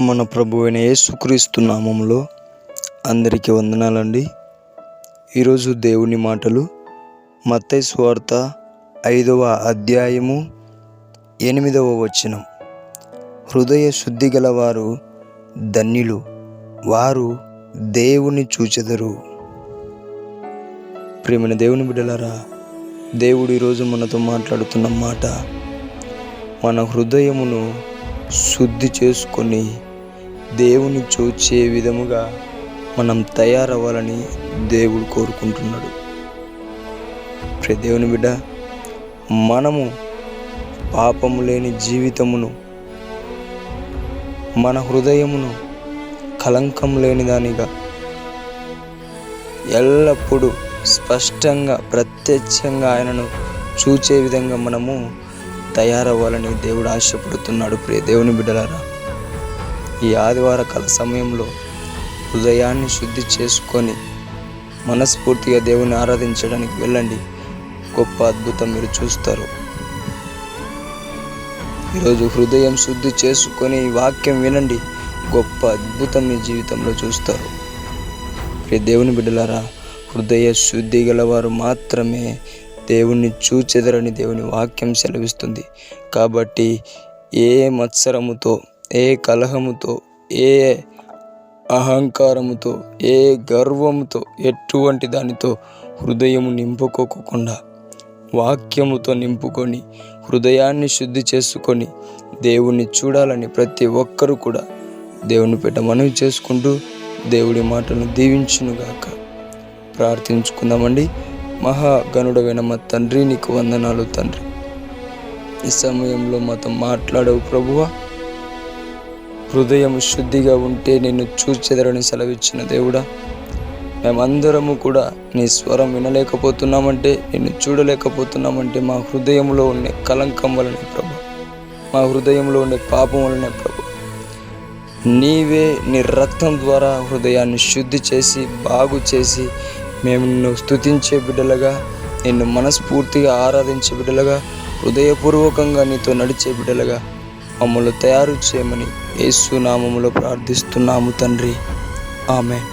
మన ప్రభువైన యేసుక్రీస్తు నామములో అందరికీ వందనాలండి. ఈరోజు దేవుని మాటలు మత్తయి సువార్త 5వ అధ్యాయము 8వ వచనం. హృదయ శుద్ధి గలవారు ధన్యులు, వారు దేవుని చూచెదరు. ప్రియమైన దేవుని బిడ్డలారా, దేవుడు ఈరోజు మనతో మాట్లాడుతున్న మాట, మన హృదయమును శుద్ధి చేసుకొని దేవుని చూచే విధముగా మనం తయారవ్వాలని దేవుడు కోరుకుంటున్నాడు. ప్రియ దేవుని బిడ్డ, మనము పాపము లేని జీవితమును, మన హృదయమును కళంకం లేని దానిగా ఎల్లప్పుడూ స్పష్టంగా ప్రత్యక్షంగా ఆయనను చూచే విధంగా మనము తయారవ్వాలని దేవుడు ఆశపడుతున్నాడు. ప్రియ దేవుని బిడ్డలారా, ఈ ఆదివార కాల సమయంలో హృదయాన్ని శుద్ధి చేసుకొని మనస్ఫూర్తిగా దేవుని ఆరాధించడానికి వెళ్ళండి. గొప్ప అద్భుతం మీరు చూస్తారు. ఈరోజు హృదయం శుద్ధి చేసుకొని వాక్యం వినండి, గొప్ప అద్భుతం మీ జీవితంలో చూస్తారు. ప్రియ దేవుని బిడ్డలారా, హృదయ శుద్ధి గలవారు మాత్రమే దేవుణ్ణి చూచెదరని దేవుని వాక్యం సెలవిస్తుంది. కాబట్టి ఏ మత్సరముతో, ఏ కలహముతో, ఏ అహంకారముతో, ఏ గర్వముతో, ఎటువంటి దానితో హృదయము నింపుకోకుండా వాక్యముతో నింపుకొని హృదయాన్ని శుద్ధి చేసుకొని దేవుణ్ణి చూడాలని ప్రతి ఒక్కరూ కూడా దేవుని పేట మనవి చేసుకుంటూ దేవుడి మాటను దీవించునుగాక. ప్రార్థించుకుందామండి. మహాగణుడైన మా తండ్రి, నీకు వందనాలు తండ్రి. ఈ సమయంలో మాతో మాట్లాడవు ప్రభువా. హృదయం శుద్ధిగా ఉంటే నిన్ను చూచెదరని సెలవిచ్చిన దేవుడా, మేమందరము కూడా నీ స్వరం వినలేకపోతున్నామంటే, నిన్ను చూడలేకపోతున్నామంటే మా హృదయంలో ఉండే కలంకం వలనే ప్రభు, మా హృదయంలో ఉండే పాపం వలనే ప్రభు. నీవే నీ రక్తం ద్వారా హృదయాన్ని శుద్ధి చేసి బాగు చేసి మేము నిన్ను స్తుతించే బిడ్డలుగా, నిన్ను మనస్ఫూర్తిగా ఆరాధించే బిడ్డలుగా, హృదయపూర్వకంగా నీతో నడిచే బిడ్డలుగా మమ్మల్ని తయారు చేయమని యేసు నామములో ప్రార్థిస్తున్నాము తండ్రి. ఆమేన్.